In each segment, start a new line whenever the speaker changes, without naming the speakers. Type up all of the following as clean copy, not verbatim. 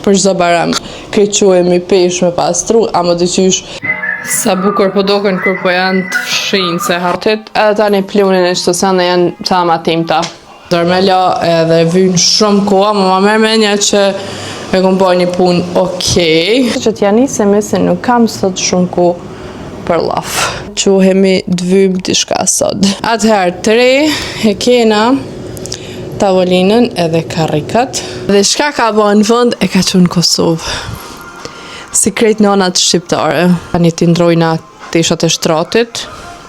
për çdo Bajram kequjemi pesh me pastru, ama dyqysh sa bukur po doken kur po janë të fshinj se hartit, edhe tani plunin e shtësan dhe janë tama timta. Dormela edhe vynë shumë koha, ma merr mendja që e kom bo një punë okej. Që t'ja nisemi se nuk kam sot shumë kohë për laf. Quhemi dvym diçka sot. Atëherë, të re e kena tavolinën edhe karrikat. Dhe shka ka bo në vënd e ka qenë Kosovë. Si krejt nonat shqiptare. Tani t'i ndrojna tishat e shtratit.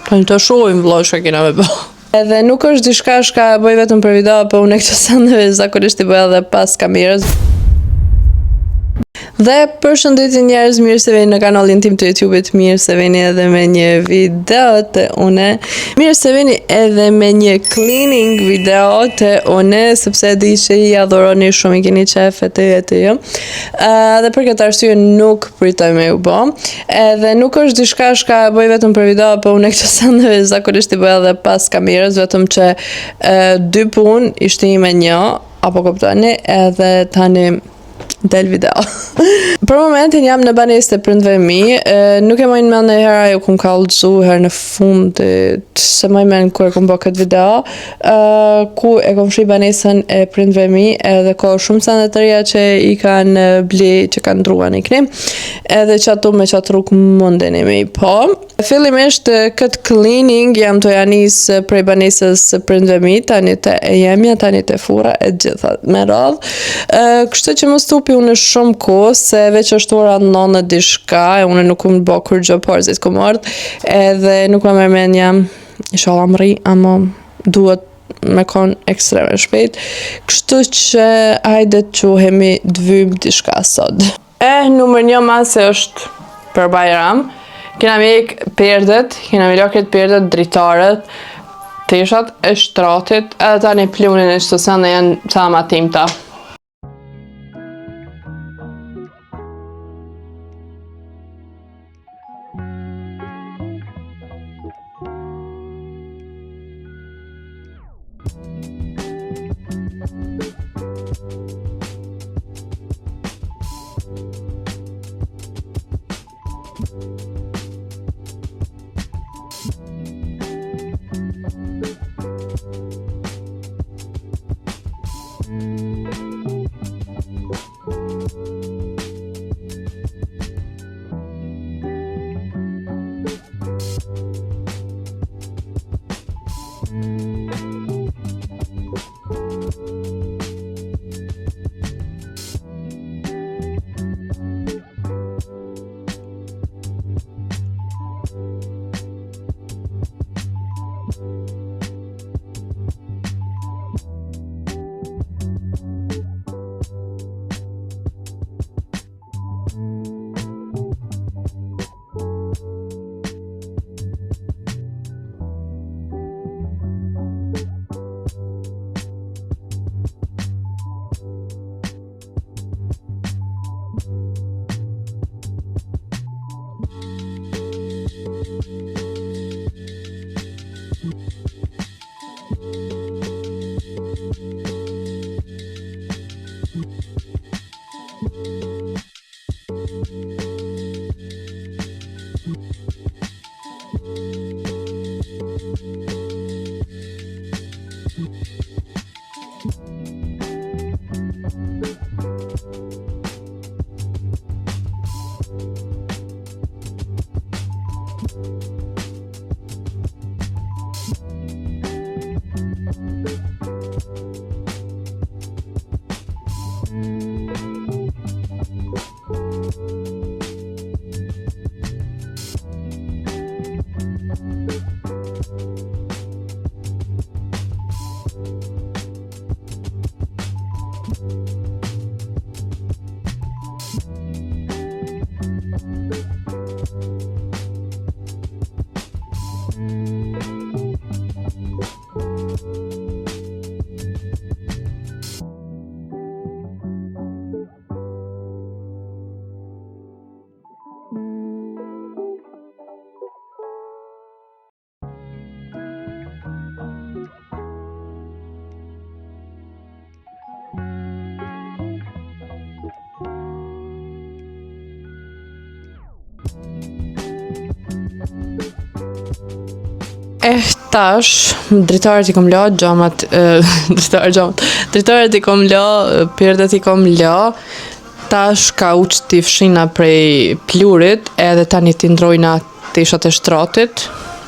Tani të shohim vëllai çka kena me bë. Edhe nuk është diçka shka e bëj vetëm për video, po unë këto sandeve zakonisht i bëj edhe pas kamerës. Dhe përshëndetje njerëz, mirë se vini në kanalin tim të YouTube-it, mirë se vini edhe me një video të une, mirë se vini edhe me një cleaning video të une, sepse di që i adhuroni shumë, i keni qef e të jo. Dhe për këtë arsye nuk pritoj me u bo. Edhe nuk është diçka shka bëj vetëm për video, po unë këto sandeve zakonisht i bëj edhe pas kamerës, vetëm që 2 punë ishte ime një, apo kuptoni, edhe tani del video. Për momentin jam në banesë të prindve mi, nuk e mojnë mend njëherë ajo kum kallëzu herë në fundit, se mojnë mend kur e kum bë këtë video, ku e kom fshi banesën e prindve mi, edhe ka shumë sende të reja që i kanë ble, që kanë ndrua një krim, edhe që ato me qatë rrug mundeni me i po. Fillimisht këtë cleaning jam të janis prej banesës prindve mi, tani të e jemja, tani të fura, e gjitha me radhë. Kështë që më stupi unë shumë kohë, se veç është ora 9 diçka, e unë nuk më bë kur gjë parzit ku mërë, edhe nuk më merr mendja, inshallah më rri, ama duhet me konë ekstreme shpejt, kështu që hajde të quhemi dvym diçka sot. Numër 1 mase është për Bajram, kena me perdet, kena me lakret perdet, dritaret, tishat e shtratit, edhe tani plunin e shtësan dhe janë tama timta. Tash, dritarët i kom la, gjamat, dritarët i kom la, pjerdet i kom la, tash ka uq t'i fshina prej plurit, edhe tani t'i ndrojna tishat e shtratit,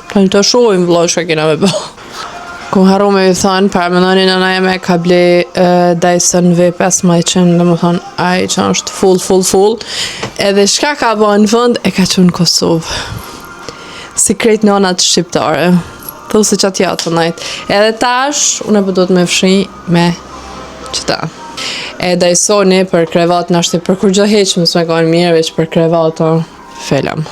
tani të shojmë vëlla që kena me bë. Ku harru me ju thonë, para më nëni nëna jeme ka ble Dyson V500, dhe më thonë, aj që është full, edhe shka ka bo në fund, e ka qënë Kosovë. Si krejt nënat shqiptare. Thu se qatë jatë të najtë. Edhe tash, unë e përdojt me fshi me qëta. E Dysoni për krevat në ashtë, për kur gjë heqë më s'me kanë mirë, veç për krevat o felam.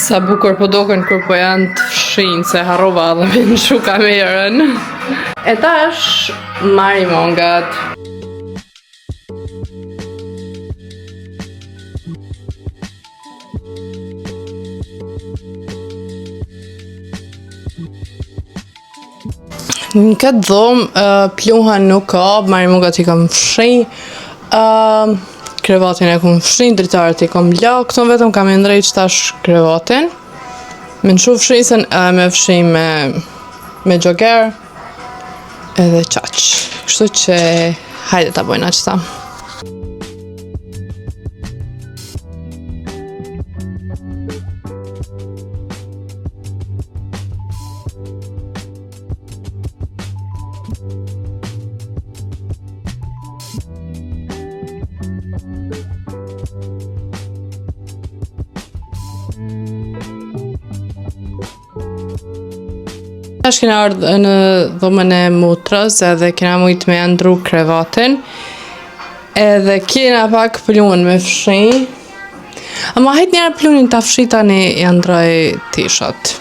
Sa bukur po doken kur po janë të fshinj, se harrova dhe me në shu kamerën. E tash, marri mongat. Në këtë dhomë, pluhan nuk ka, marri mongat i kam fshinj. Krevatin e kom fshin, dritarët i kom la, këton vetëm kam e ndrejt tash krevatin. Me në shu fshinsen edhe me fshin me gjoger edhe qaq. Kështu që hajde ta bojna qëta. Tash kena ardhë në dhomën e mutrës edhe kena mujtë me ndru krevatin edhe kena pak plun me fshin. Ama hajt njëra plunin ta fshi tani ja ndroj tishat.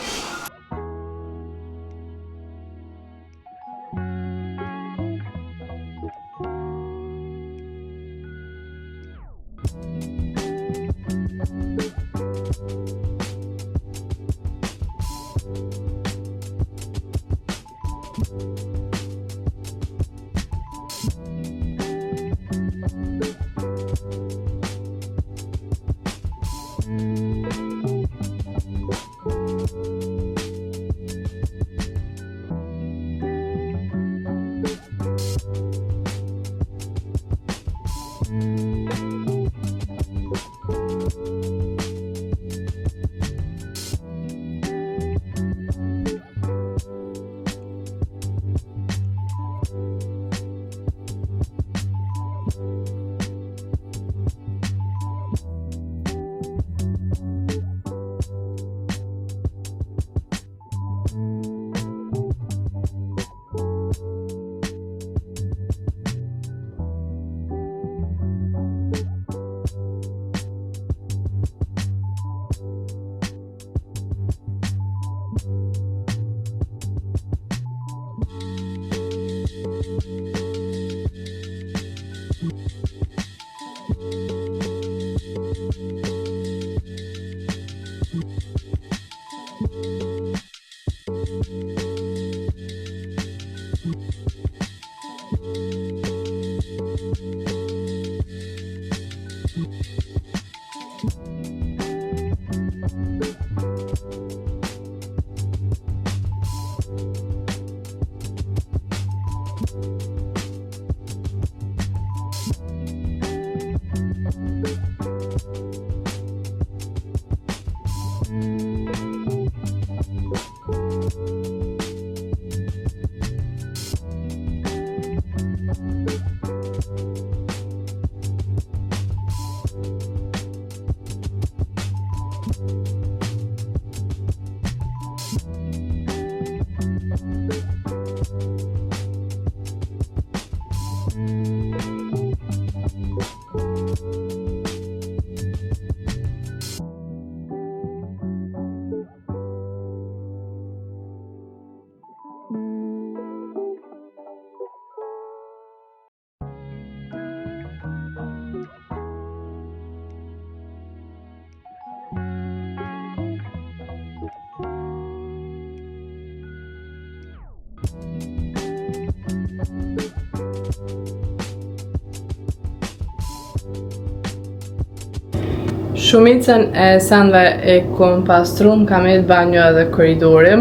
Shumicën e senve e kom pastru, kam e banjo edhe korridori.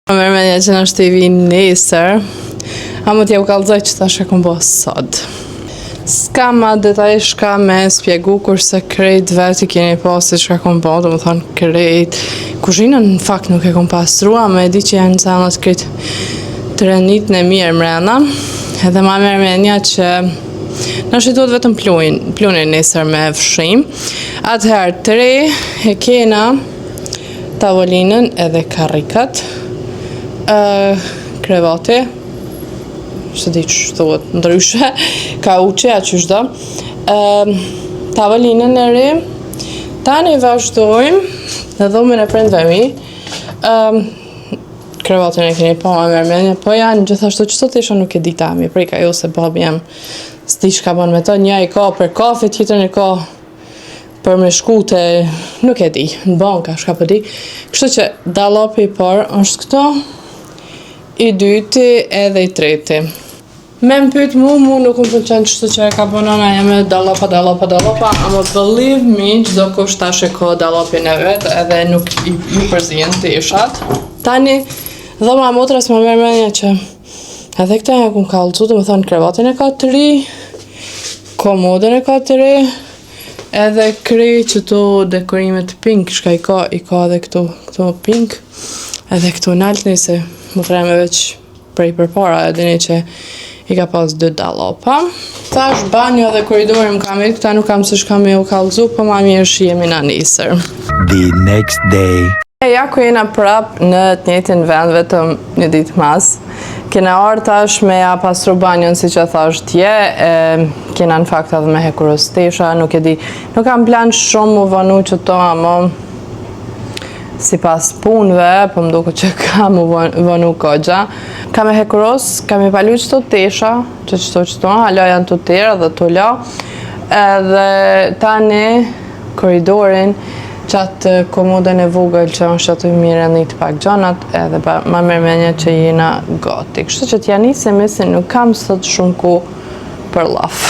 Më mërmenja që në është i vinë nesër, a më t'ja u kallëzoj që ta shka kom bo sot. S'ka ma detaj shka me spjegu, kurse krejt veti keni pasi shka kom bo, do më thonë krejt. Kuzhinën në fakt nuk e kom pastrua, me di që janë sanat krejt të renit në mirë mrena, edhe ma mërmenja që në është i duhet vetëm plunin nesër me fshim. Atëherë, 3 e kena tavolinën edhe karikat, krevati, se di që thuhet ndryshe, kauçe, a që shdo, tavolinën e ri, tani vazhdojmë në dhomën e prindve mi, krevatin e keni pa më mërmenja, po janë gjithashtu që sot isha nuk e dita mi, prika jo se babi jam s'di shka ban me to, një i ka për kafe, tjetër i ka për me shkute, nuk e di, në banka, shka për di. Kështu që dallapi i parë është këto, i dyti edhe i treti. Me më pyet mu nuk më pëlqen qështu që e ka bonana jeme dallapa, ama believe me, çdo kusht tash e ka dallapin e vet, edhe nuk ju përzihen të ishat. Tani, dhoma motrës më mërmenja që edhe këta e kum kallëzu, do më thonë krevatin e ka të ri, komodën e ka të ri, edhe krej që to dekorimet pink, shka i ka edhe këto pink, edhe këto naltëni se më freme veç prej për para, edhe një që i ka pas 2 dallapa. Tash banjo dhe koridori më kam këta nuk kam se shka me u kallëzu, po ma mirë shi jemi na nesër.
The next day.
Ja ku jena prap në të njëjtin vend, vetëm një ditë mas. Kena orë tash me ja pastru banjon si që thash tje, kena në fakt edhe me hekuros tesha, nuk e di, nuk kam plan shumë mu vënu që to amo si pas punve, po më duke që kam mu vënu kogja. Kam e hekuros, kam i palu qëto tesha, qëto, halo janë të tjera dhe të la, edhe tani koridorin, qatë komodën e vogël që është aty mire një të pak gjanat edhe ma mërmenja që jena gati. Kështu që t'ja nisemi se nuk kam sot shumë ku për laf.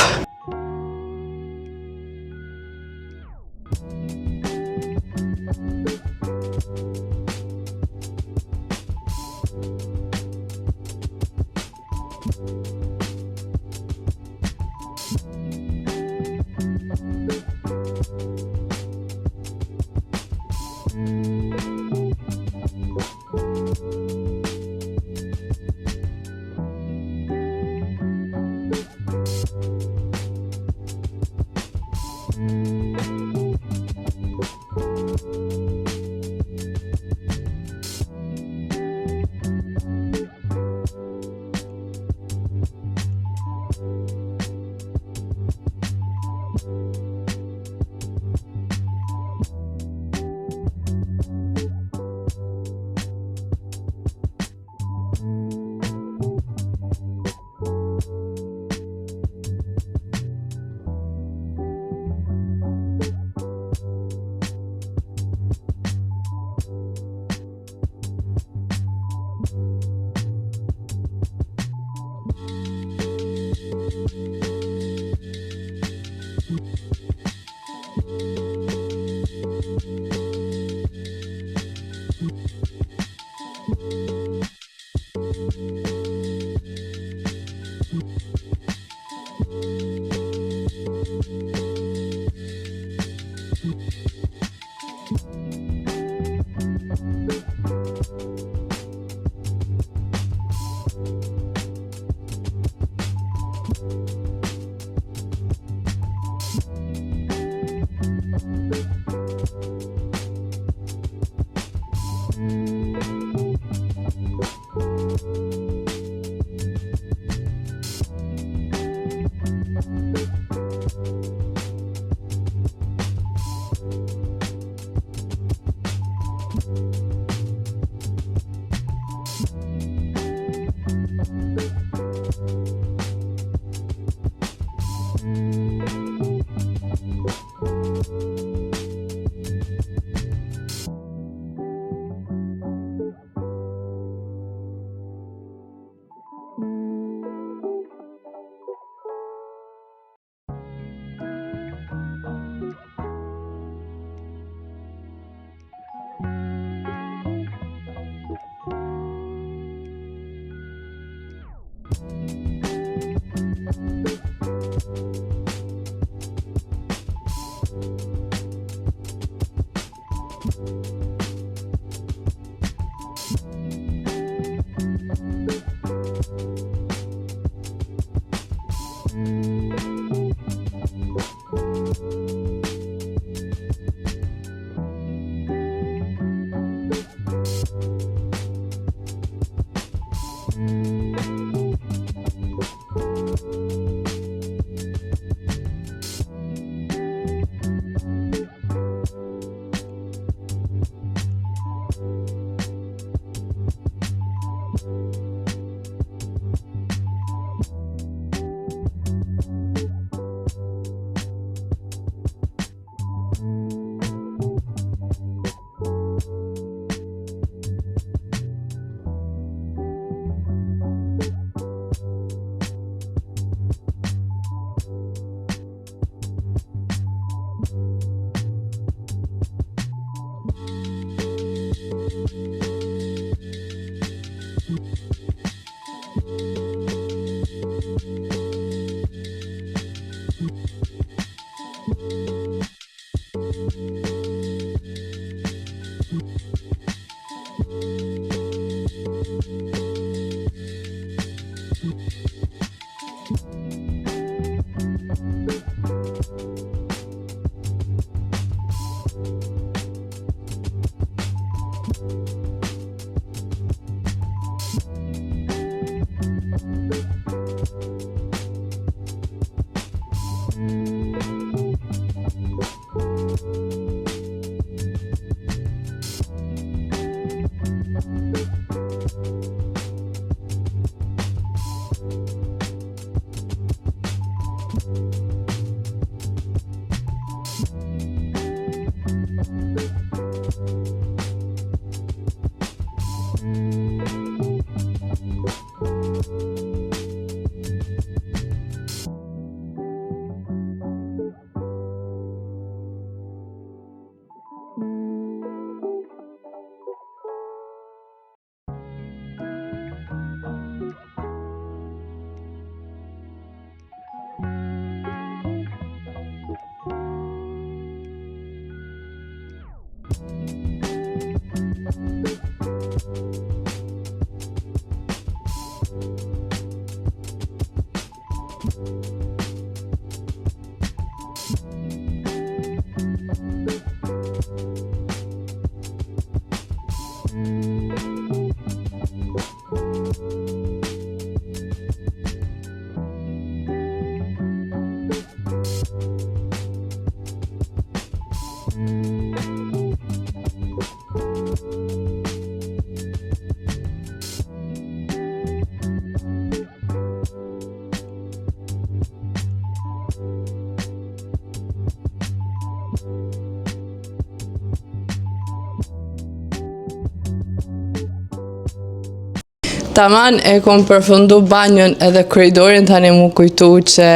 Taman e kom përfundu banjën edhe korridorin, tani mu kujtu që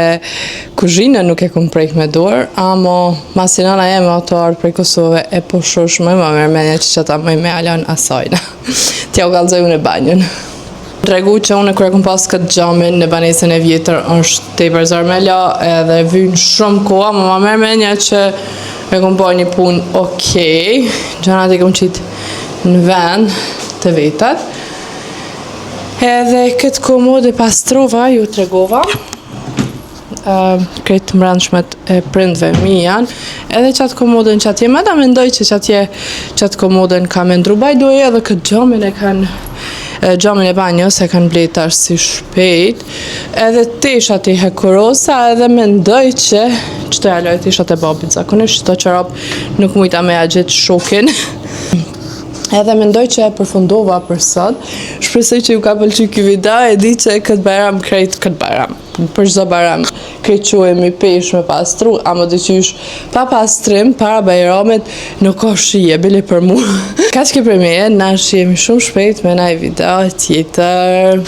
kuzhinën nuk e kom prejk me dorë, amo masi nana jeme ato ardhë prej Kosove e po shoshme, ma merë menja që që ta mëj me alon asajna. Tja u galzoj unë e banjën. Tregu që unë kërë kom pas këtë gjamin në banesën e vjetër është te i përzar me la edhe vynë shumë koha, ma merë menja që e kom po një punë okej, gjanat e kom qitë në vend të vetat. Edhe këtë komodë e pastrova, ju tregova, këtë mbrandshmet e prindve mi janë, edhe qatë komodën që atje, mada mendoj që qatë komodën ka me ndru bajdoje, edhe këtë gjamin e kanë, gjamin e banjës e kanë bletash si shpejt, edhe teshat i hekorosa, edhe mendoj që qëto jaloj teshat e babit zakonisht, qëto qërap nuk mujta me a gjithë shokin. Edhe mendoj që e përfundova për sot. Shpresoj që ju ka pëlqyer ky video, e di që këtë Bajram për çdo Bajram krejt quhemi pesh me pastru, ama dyqysh pa pastrim para Bajramit nuk ka shije bile për mua. Kaq që për me, na shihemi shumë shpejt me një video tjetër.